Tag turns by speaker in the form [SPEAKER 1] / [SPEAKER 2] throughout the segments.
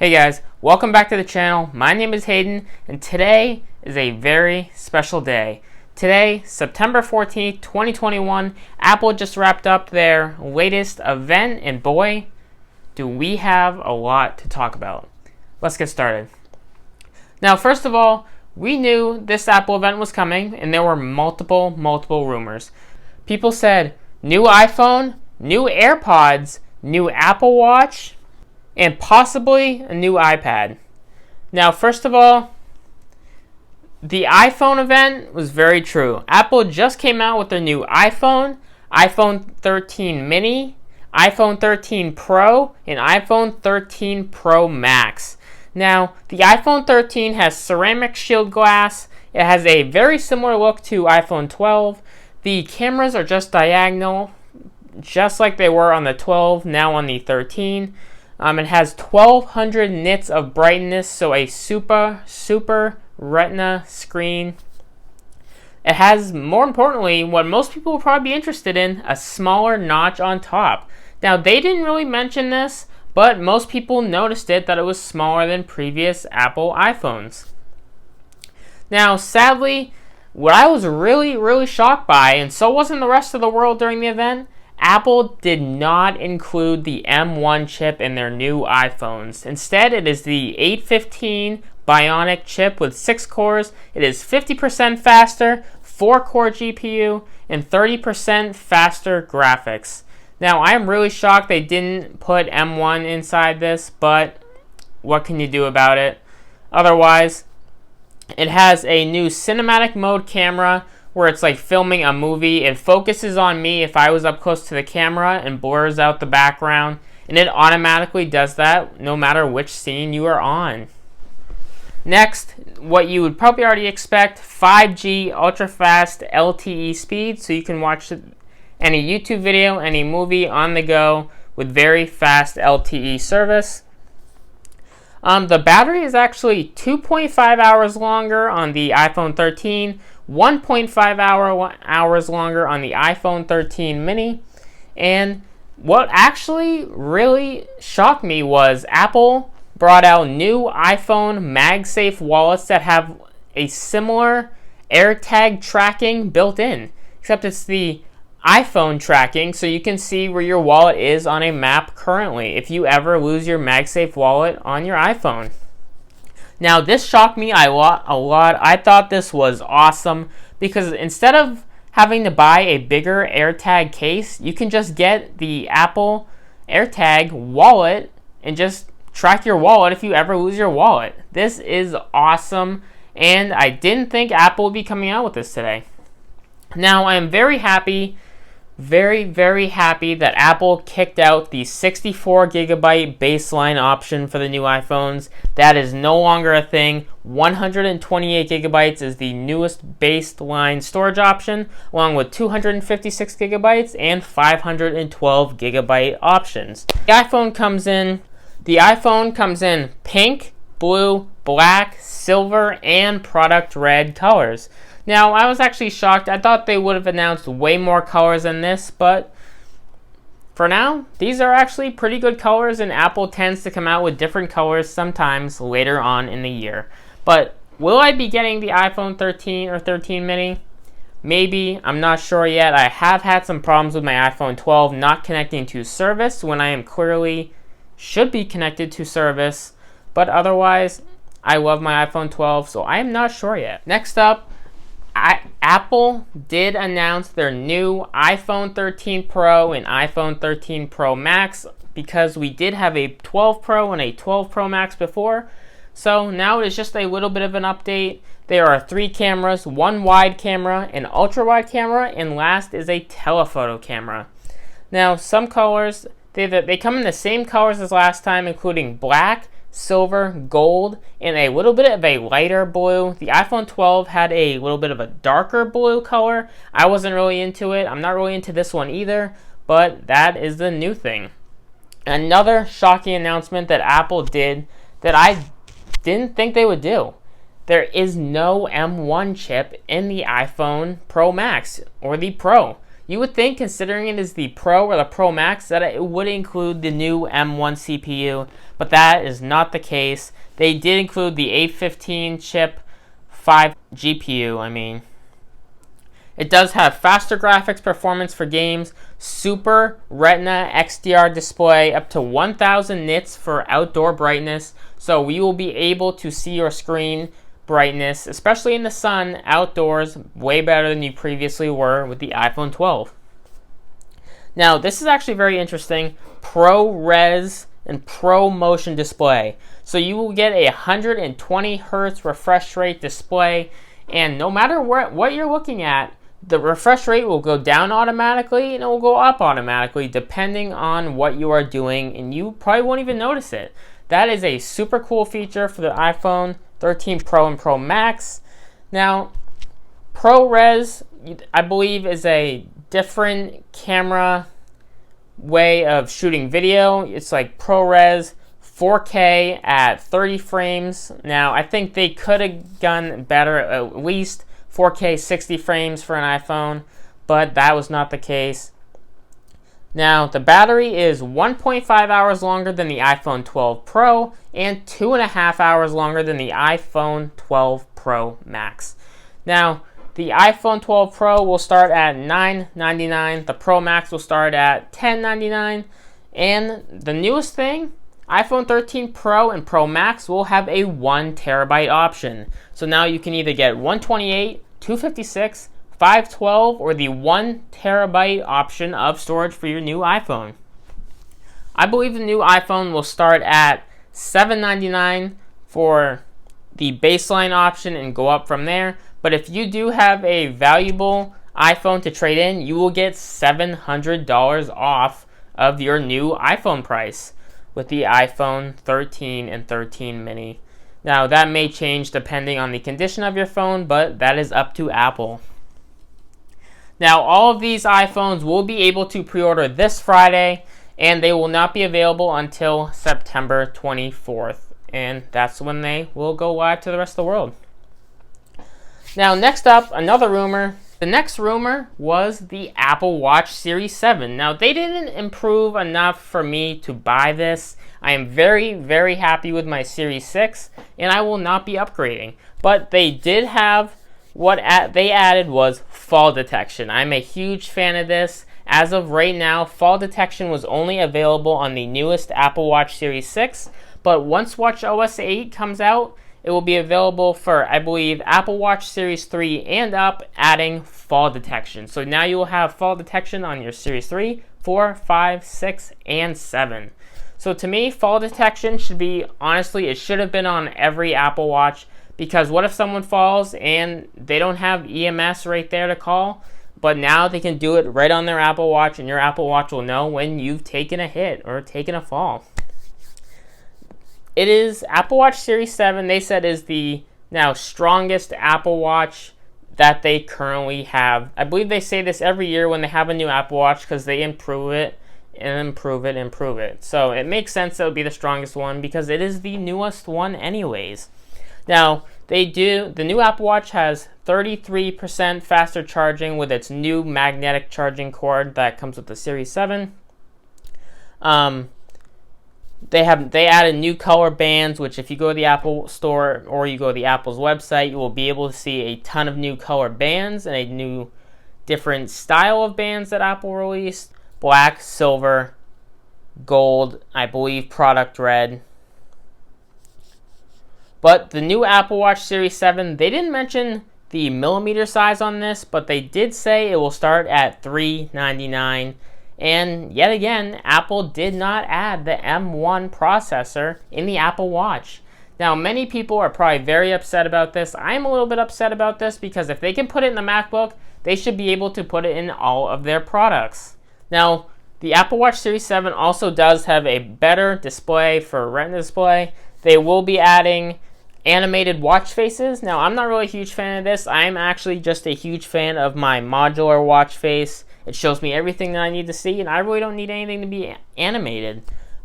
[SPEAKER 1] Hey guys, welcome back to the channel. My name is Hayden, and today is a very special day. Today, September 14th, 2021, Apple just wrapped up their latest event, and boy, do we have a lot to talk about. Let's get started. Now, first of all, we knew this Apple event was coming, and there were multiple rumors. People said new iPhone, new AirPods, new Apple Watch, and possibly a new iPad. Now, first of all, the iPhone event was very true. Apple just came out with their new iPhone, iPhone 13 mini, iPhone 13 Pro, and iPhone 13 Pro Max. Now, the iPhone 13 has ceramic shield glass. It has a very similar look to iPhone 12. The cameras are just diagonal, just like they were on the 12, now on the 13. It has 1200 nits of brightness, so a super retina screen. It has, more importantly, what most people will probably be interested in, a smaller notch on top. Now, they didn't really mention this, but most people noticed it, that it was smaller than previous Apple iPhones. Now, sadly, what I was really shocked by, and so wasn't the rest of the world during the event, Apple did not include the M1 chip in their new iPhones. Instead, it is the A13 Bionic Chip with 6 cores. It is 50% faster, 4-core GPU, and 30% faster graphics. Now, I am really shocked they didn't put M1 inside this, but what can you do about it? Otherwise, it has a new cinematic mode camera, where it's like filming a movie. It focuses on me if I was up close to the camera and blurs out the background, and it automatically does that no matter which scene you are on. Next, what you would probably already expect, 5G ultra-fast LTE speed, so you can watch any YouTube video, any movie on the go with very fast LTE service. The battery is actually 2.5 hours longer on the iPhone 13, 1.5 hours longer on the iPhone 13 mini. And what actually really shocked me was Apple brought out new iPhone MagSafe wallets that have a similar AirTag tracking built in, except it's the iPhone tracking, so you can see where your wallet is on a map currently if you ever lose your MagSafe wallet on your iPhone. Now, this shocked me a lot. I thought this was awesome because instead of having to buy a bigger AirTag case, you can just get the Apple AirTag wallet and just track your wallet if you ever lose your wallet. This is awesome, and I didn't think Apple would be coming out with this today. Now, I am very happy that Apple kicked out the 64 gigabyte baseline option for the new iPhones. That is no longer a thing. 128 gigabytes is the newest baseline storage option, along with 256 gigabytes and 512 gigabyte options. The iPhone comes in pink, blue, black, silver, and product red colors. Now, I was actually shocked. I thought they would have announced way more colors than this, but for now, these are actually pretty good colors, and Apple tends to come out with different colors sometimes later on in the year. But will I be getting the iPhone 13 or 13 mini? Maybe. I'm not sure yet. I have had some problems with my iPhone 12 not connecting to service when I am clearly should be connected to service. But otherwise, I love my iPhone 12, so I am not sure yet. Next up, Apple did announce their new iPhone 13 Pro and iPhone 13 Pro Max, because we did have a 12 Pro and a 12 Pro Max before. So now it's just a little bit of an update. There are 3 cameras, 1 wide camera, an ultra wide camera, and last is a telephoto camera. Now, some colors, they come in the same colors as last time, including black, silver, gold, and a little bit of a lighter blue. The iPhone 12 had a little bit of a darker blue color. I wasn't really into it. I'm not really into this one either, but that is the new thing. Another shocking announcement that Apple did that I didn't think they would do. There is no M1 chip in the iPhone Pro Max or the Pro. You would think, considering it is the Pro or the Pro Max, that it would include the new M1 CPU, but that is not the case. They did include the A13 chip, 5 GPU, It does have faster graphics performance for games, Super Retina XDR display, up to 1000 nits for outdoor brightness, so you will be able to see your screen brightness, especially in the sun, outdoors, way better than you previously were with the iPhone 12. Now, this is actually very interesting. ProRes and Pro Motion display. So you will get a 120 Hz refresh rate display, and no matter what you're looking at, the refresh rate will go down automatically and it will go up automatically depending on what you are doing, and you probably won't even notice it. That is a super cool feature for the iPhone 13 Pro and Pro Max. Now, ProRes, I believe, is a different camera way of shooting video. It's like ProRes 4K at 30 frames. Now, I think they could have done better, at least 4K 60 frames for an iPhone, but that was not the case. Now, the battery is 1.5 hours longer than the iPhone 12 Pro and 2.5 hours longer than the iPhone 12 Pro Max. Now, the iPhone 12 Pro will start at $999. The Pro Max will start at $1099. And the newest thing, iPhone 13 Pro and Pro Max will have a 1 terabyte option. So now you can either get 128, 256, 512, or the 1 terabyte option of storage for your new iPhone. I believe the new iPhone will start at $799 for the baseline option and go up from there. But if you do have a valuable iPhone to trade in, you will get $700 off of your new iPhone price with the iPhone 13 and 13 mini. Now, that may change depending on the condition of your phone, but that is up to Apple. Now, all of these iPhones will be able to pre-order this Friday, and they will not be available until September 24th, and that's when they will go live to the rest of the world. Now, next up, another rumor. The next rumor was the Apple Watch Series 7. Now, they didn't improve enough for me to buy this. I am very, very happy with my Series 6, and I will not be upgrading. But they did have, they added was fall detection. I'm a huge fan of this. As of right now, fall detection was only available on the newest Apple Watch Series 6, but once watchOS 8 comes out, it will be available for, I believe, Apple Watch Series 3 and up, adding fall detection. So now you will have fall detection on your Series 3, 4, 5, 6, and 7. So to me, fall detection should be, honestly, it should have been on every Apple Watch, because what if someone falls and they don't have EMS right there to call, but now they can do it right on their Apple Watch, and your Apple Watch will know when you've taken a hit or taken a fall. It is Apple Watch Series 7, they said, is the now strongest Apple Watch that they currently have. I believe they say this every year when they have a new Apple Watch, because they improve it and improve it and improve it. So it makes sense that it would be the strongest one, because it is the newest one anyways. Now, the new Apple Watch has 33% faster charging with its new magnetic charging cord that comes with the Series 7. They added new color bands, which if you go to the Apple Store or you go to the Apple's website, you will be able to see a ton of new color bands and a new different style of bands that Apple released. Black, silver, gold, I believe product red. But the new Apple Watch Series 7, they didn't mention the millimeter size on this, but they did say it will start at $399. And yet again, Apple did not add the M1 processor in the Apple Watch. Now, many people are probably very upset about this. I'm a little bit upset about this, because if they can put it in the MacBook, they should be able to put it in all of their products. Now, the Apple Watch Series 7 also does have a better display for Retina display. They will be adding animated watch faces. Now, I'm not really a huge fan of this. I'm actually just a huge fan of my modular watch face. It shows me everything that I need to see, and I really don't need anything to be animated.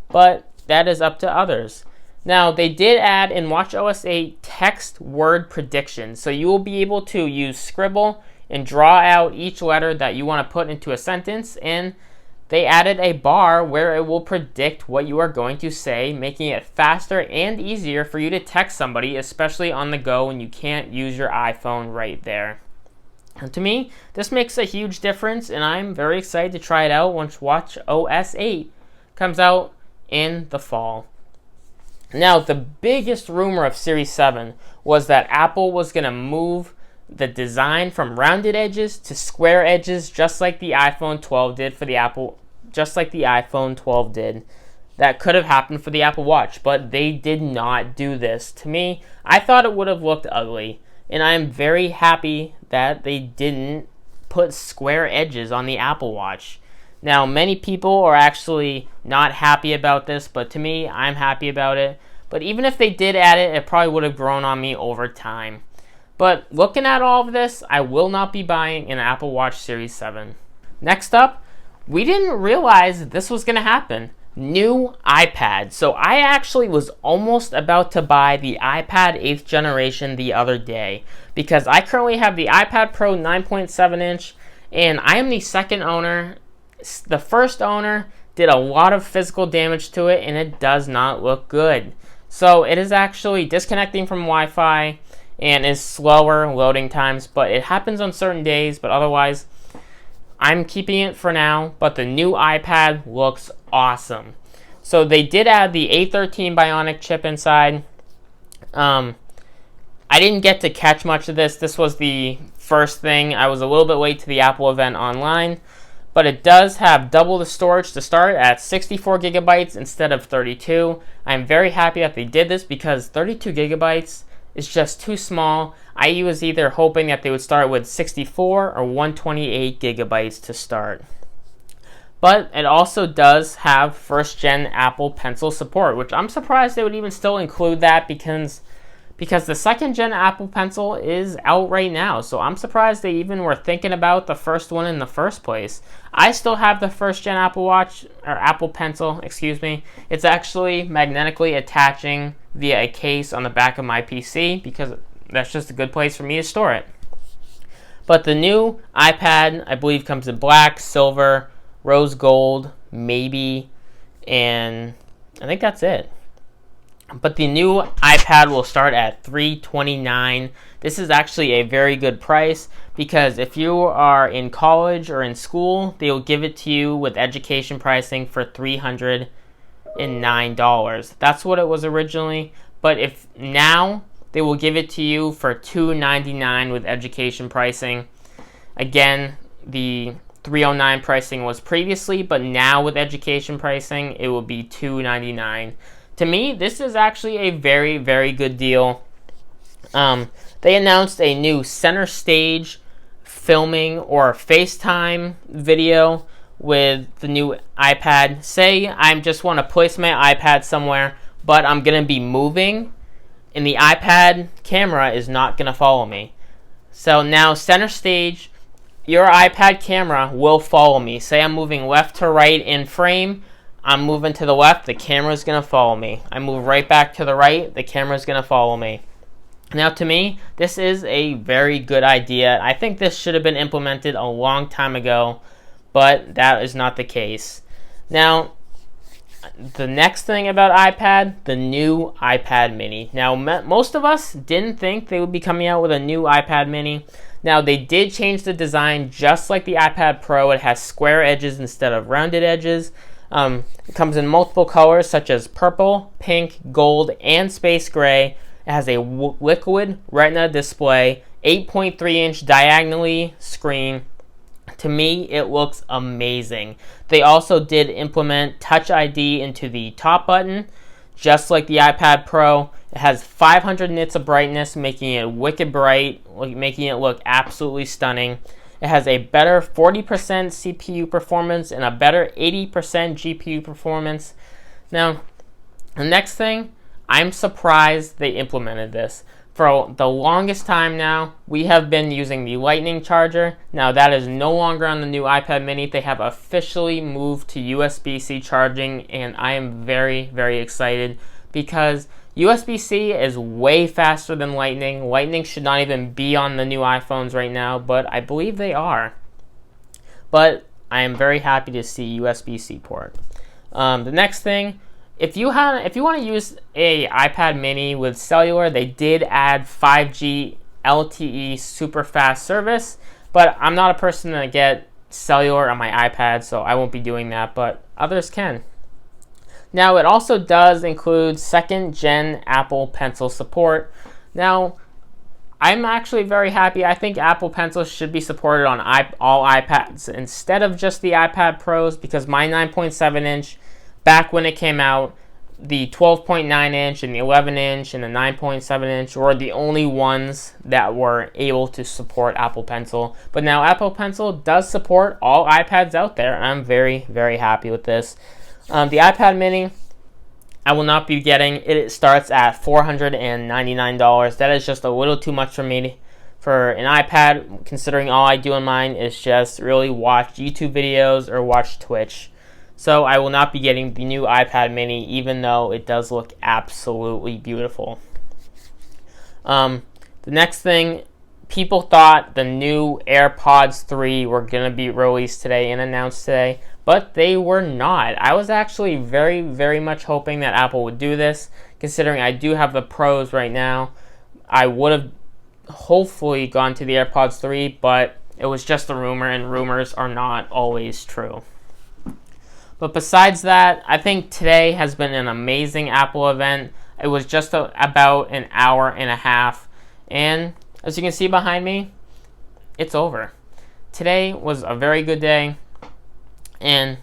[SPEAKER 1] But that is up to others. Now, they did add in watchOS 8 text word prediction. So you will be able to use Scribble and draw out each letter that you want to put into a sentence, and they added a bar where it will predict what you are going to say, making it faster and easier for you to text somebody, especially on the go when you can't use your iPhone right there. And to me, this makes a huge difference, and I'm very excited to try it out once watchOS 8 comes out in the fall. Now, the biggest rumor of Series 7 was that Apple was going to move the design from rounded edges to square edges, just like the iPhone 12 did for the iPhone 12 did. That could have happened for the Apple Watch, but they did not do this. To me, I thought it would have looked ugly, and I am very happy that they didn't put square edges on the Apple Watch. Now, many people are actually not happy about this, but to me, I'm happy about it. But even if they did add it, it probably would have grown on me over time. But looking at all of this, I will not be buying an Apple Watch Series 7. Next up, we didn't realize this was going to happen. New iPad. So I actually was almost about to buy the iPad 8th generation the other day, because I currently have the iPad Pro 9.7 inch, and I am the second owner. The first owner did a lot of physical damage to it, and it does not look good. So it is actually disconnecting from Wi-Fi and is slower loading times, but it happens on certain days. But otherwise, I'm keeping it for now. But the new iPad looks awesome. So they did add the A13 Bionic Chip inside. I didn't get to catch much of this. This was the first thing. I was a little bit late to the Apple event online. But it does have double the storage to start at 64 gigabytes instead of 32. I'm very happy that they did this, because 32 gigabytes is just too small. I was either hoping that they would start with 64 or 128 gigabytes to start. But it also does have first-gen Apple Pencil support, which I'm surprised they would even still include that, because the second-gen Apple Pencil is out right now. So I'm surprised they even were thinking about the first one in the first place. I still have the first-gen Apple Watch, or Apple Pencil, excuse me. It's actually magnetically attaching via a case on the back of my PC, because that's just a good place for me to store it. But the new iPad, I believe, comes in black, silver, rose gold, maybe, and I think that's it. But the new iPad will start at $329. This is actually a very good price, because if you are in college or in school, they will give it to you with education pricing for $309. That's what it was originally. But if now, they will give it to you for $299 with education pricing. Again, the $309 pricing was previously, but now with education pricing, it will be $299. To me, this is actually a very, very good deal. They announced a new center stage filming or FaceTime video with the new iPad. Say I just want to place my iPad somewhere, but I'm going to be moving, and the iPad camera is not going to follow me. So now center stage, your iPad camera will follow me. Say I'm moving left to right in frame, I'm moving to the left, the camera is going to follow me. I move right back to the right, the camera is going to follow me. Now, to me, this is a very good idea. I think this should have been implemented a long time ago, but that is not the case. Now, the next thing about iPad, the new iPad mini. Now, most of us didn't think they would be coming out with a new iPad mini. Now, they did change the design just like the iPad Pro. It has square edges instead of rounded edges. It comes in multiple colors such as purple, pink, gold, and space gray. It has a liquid retina display, 8.3-inch diagonally screen. To me, it looks amazing. They also did implement Touch ID into the top button, just like the iPad Pro. It has 500 nits of brightness, making it wicked bright, making it look absolutely stunning. It has a better 40% CPU performance and a better 80% GPU performance. Now, the next thing, I'm surprised they implemented this. For the longest time now, we have been using the Lightning charger. Now, that is no longer on the new iPad mini. They have officially moved to USB-C charging, and I am very, very excited, because USB-C is way faster than Lightning. Lightning should not even be on the new iPhones right now, but I believe they are. But I am very happy to see USB-C port. The next thing, if you want to use a iPad mini with cellular, they did add 5G LTE super fast service, but I'm not a person to get cellular on my iPad, so I won't be doing that, but others can. Now, it also does include 2nd gen Apple Pencil support. Now, I'm actually very happy. I think Apple Pencil should be supported on all iPads instead of just the iPad Pros, because my 9.7 inch, back when it came out, the 12.9 inch and the 11 inch and the 9.7 inch were the only ones that were able to support Apple Pencil. But now Apple Pencil does support all iPads out there, and I'm very, very happy with this. The iPad mini, I will not be getting. It starts at $499. That is just a little too much for me for an iPad, considering all I do on mine is just really watch YouTube videos or watch Twitch. So I will not be getting the new iPad mini, even though it does look absolutely beautiful. The next thing, people thought the new AirPods 3 were going to be released today and announced today, but they were not. I was actually very, very much hoping that Apple would do this, considering I do have the Pros right now. I would have hopefully gone to the AirPods 3, but it was just a rumor, and rumors are not always true. But besides that, I think today has been an amazing Apple event. It was just about an hour and a half, and as you can see behind me, it's over. Today was a very good day, and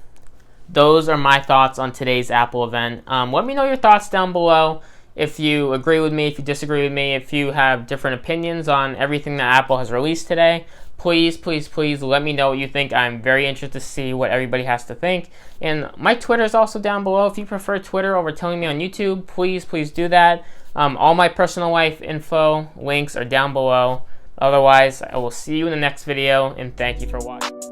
[SPEAKER 1] those are my thoughts on today's Apple event. Let me know your thoughts down below. If you agree with me, if you disagree with me, if you have different opinions on everything that Apple has released today, please, please, please let me know what you think. I'm very interested to see what everybody has to think. And my Twitter is also down below. If you prefer Twitter over telling me on YouTube, please, please do that. All my personal life info links are down below. Otherwise, I will see you in the next video, and thank you for watching.